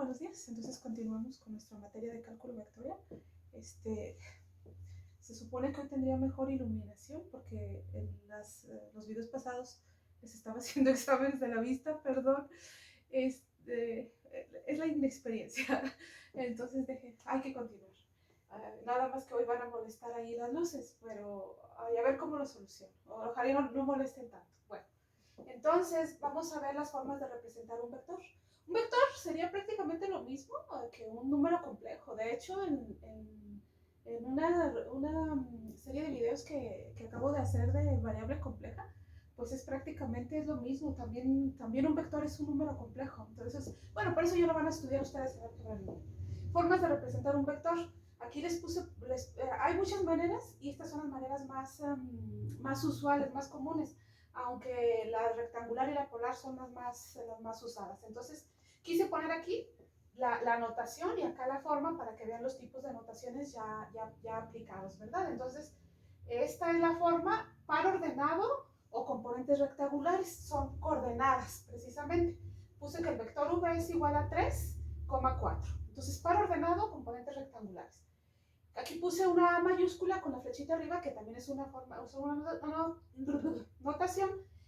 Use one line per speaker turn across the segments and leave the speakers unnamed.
buenos días. Entonces continuamos con nuestra materia de cálculo vectorial. Se supone que hoy tendría mejor iluminación porque en los videos pasados les estaba haciendo exámenes de la vista, perdón. Es la inexperiencia. Entonces hay que continuar. Nada más que hoy van a molestar ahí las luces, pero a ver cómo lo soluciono. Ojalá no molesten tanto. Bueno, entonces vamos a ver las formas de representar un vector. Un vector sería prácticamente lo mismo que un número complejo. De hecho, en una serie de videos que acabo de hacer de variable compleja, pues es prácticamente lo mismo. También un vector es un número complejo. Entonces, bueno, por eso ya lo van a estudiar ustedes en álgebra lineal. Formas de representar un vector. Aquí les puse, hay muchas maneras y estas son las maneras más usuales, más comunes, aunque la rectangular y la polar son las más usadas. Entonces, quise poner aquí la notación y acá la forma para que vean los tipos de notaciones ya aplicados, ¿verdad? Entonces, esta es la forma par ordenado o componentes rectangulares, son coordenadas precisamente. Puse que el vector v es igual a 3,4. Entonces, par ordenado, componentes rectangulares. Aquí puse una mayúscula con la flechita arriba, que también es una notación,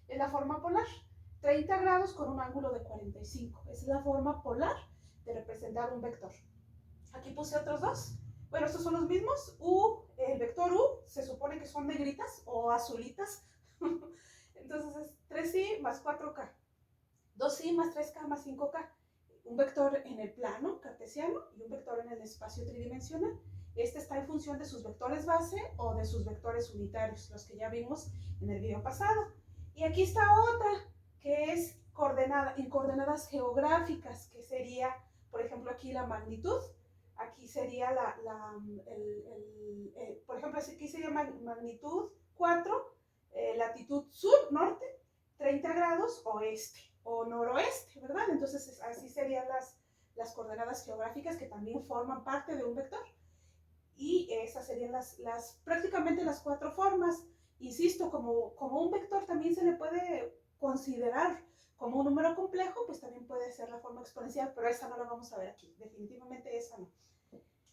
es la forma polar. 30 grados con un ángulo de 45. Es la forma polar de representar un vector. Aquí puse otros dos. Bueno, estos son los mismos. El vector U se supone que son negritas o azulitas. Entonces es 3i más 4k. 2i más 3k más 5k. Un vector en el plano cartesiano y un vector en el espacio tridimensional. Este está en función de sus vectores base o de sus vectores unitarios, los que ya vimos en el video pasado. Y aquí está otra, que es en coordenadas geográficas, que sería, por ejemplo, aquí la magnitud. Aquí sería por ejemplo, aquí sería magnitud 4, latitud sur, norte, 30 grados, oeste o noroeste, ¿verdad? Entonces, así serían las coordenadas geográficas que también forman parte de un vector. Y esas serían prácticamente las cuatro formas. Insisto, como un vector también se le puede considerar como un número complejo, pues también puede ser la forma exponencial, pero esa no la vamos a ver aquí, definitivamente esa no.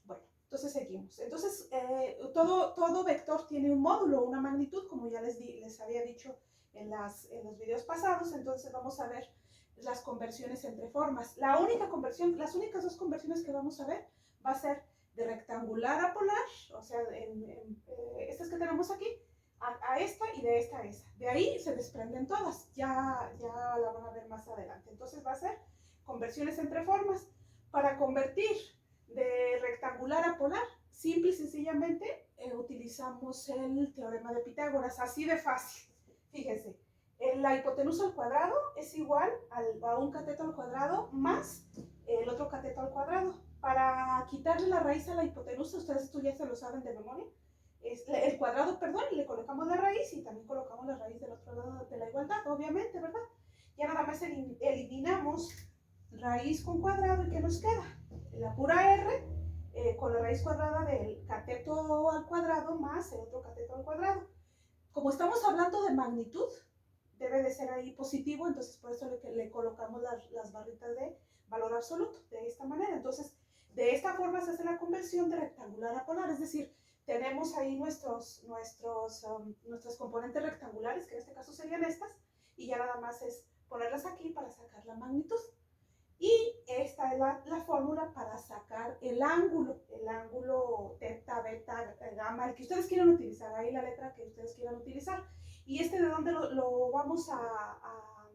Bueno, entonces seguimos. Entonces, todo vector tiene un módulo, una magnitud, como ya les había dicho en los videos pasados. Entonces vamos a ver las conversiones entre formas. Las únicas dos conversiones que vamos a ver va a ser de rectangular a polar, o sea, estas que tenemos aquí, a esta y de esta a esa. De ahí se desprenden todas, ya la van a ver más adelante. Entonces va a ser conversiones entre formas. Para convertir de rectangular a polar, simple y sencillamente utilizamos el teorema de Pitágoras, así de fácil. Fíjense, la hipotenusa al cuadrado es igual a un cateto al cuadrado más el otro cateto al cuadrado. Para quitarle la raíz a la hipotenusa, ustedes esto ya se lo saben de memoria, el cuadrado, perdón, le colocamos la raíz y también colocamos la raíz del otro lado de la igualdad, obviamente, ¿verdad? Ya nada más eliminamos raíz con cuadrado y ¿qué nos queda? La pura r con la raíz cuadrada del cateto al cuadrado más el otro cateto al cuadrado. Como estamos hablando de magnitud, debe de ser ahí positivo, entonces por eso le colocamos las barritas de valor absoluto, de esta manera. Entonces, de esta forma se hace la conversión de rectangular a polar, es decir, tenemos ahí nuestras componentes rectangulares, que en este caso serían estas, y ya nada más es ponerlas aquí para sacar la magnitud. Y esta es la fórmula para sacar el ángulo teta, beta, gamma, el que ustedes quieran utilizar, ahí la letra que ustedes quieran utilizar. ¿Y de dónde lo vamos a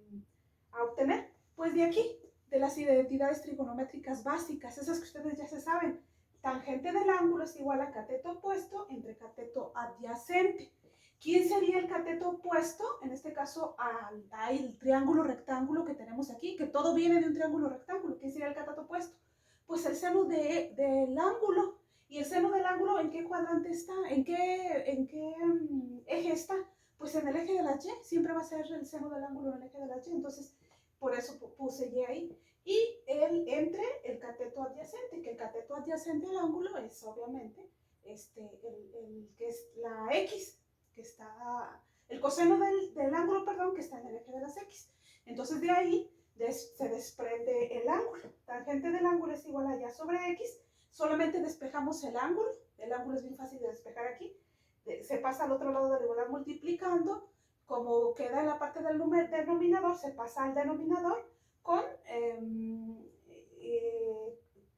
obtener? Pues de aquí, de las identidades trigonométricas básicas, esas que ustedes ya se saben. Tangente del ángulo es igual a cateto opuesto entre cateto adyacente. ¿Quién sería el cateto opuesto? En este caso, al triángulo rectángulo que tenemos aquí, que todo viene de un triángulo rectángulo. ¿Quién sería el cateto opuesto? Pues el seno del ángulo. ¿Y el seno del ángulo en qué cuadrante está? ¿En qué eje está? Pues en el eje de la Y. Siempre va a ser el seno del ángulo en el eje de la Y. Entonces, por eso puse Y ahí. Y entre el cateto adyacente, que el cateto adyacente al ángulo es obviamente que es la X, que está, el coseno del ángulo, perdón, que está en el eje de las X. Entonces de ahí se desprende el ángulo. Tangente del ángulo es igual a y sobre x. Solamente despejamos el ángulo. El ángulo es bien fácil de despejar aquí. Se pasa al otro lado de la igualdad multiplicando. Como queda en la parte del denominador, se pasa al denominador con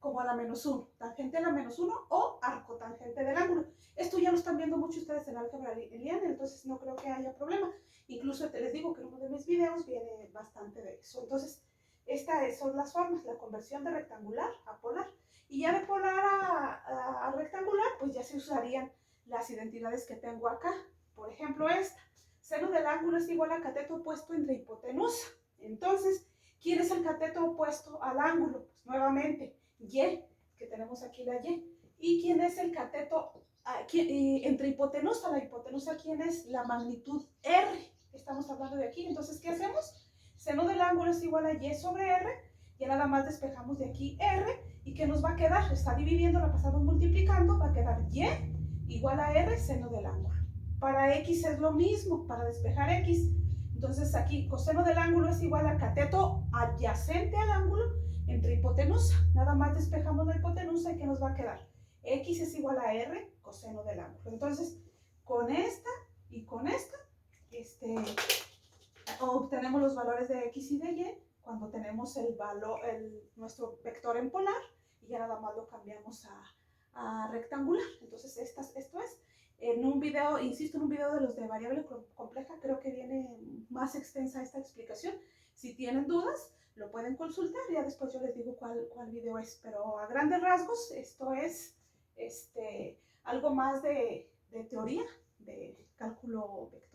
como a la menos 1, tangente a la menos 1 o arco tangente del ángulo. Esto ya lo están viendo mucho ustedes en álgebra lineal, entonces no creo que haya problema. Incluso te les digo que en uno de mis videos viene bastante de eso. Entonces, estas son las formas, la conversión de rectangular a polar. Y ya de polar a rectangular, pues ya se usarían las identidades que tengo acá. Por ejemplo, esta. Seno del ángulo es igual a cateto opuesto entre hipotenusa. Entonces, ¿quién es el cateto opuesto al ángulo? Pues nuevamente, y, que tenemos aquí la y. ¿Y quién es el cateto entre hipotenusa? La hipotenusa, ¿quién es? La magnitud r. Estamos hablando de aquí. Entonces, ¿qué hacemos? Seno del ángulo es igual a y sobre r. Ya nada más despejamos de aquí r. ¿Y qué nos va a quedar? Está dividiendo, la pasamos multiplicando. Va a quedar y igual a r seno del ángulo. Para x es lo mismo, para despejar x. Entonces aquí coseno del ángulo es igual a cateto adyacente al ángulo entre hipotenusa. Nada más despejamos la hipotenusa y ¿qué nos va a quedar? X es igual a r coseno del ángulo. Entonces, con esta y con esta, obtenemos los valores de x y de y cuando tenemos nuestro vector en polar y ya nada más lo cambiamos a rectangular. Entonces, esto es. En un video, insisto, en un video de los de variable compleja, creo que viene más extensa esta explicación. Si tienen dudas, lo pueden consultar, ya después yo les digo cuál video es, pero a grandes rasgos esto es algo más de teoría, de cálculo vectorial.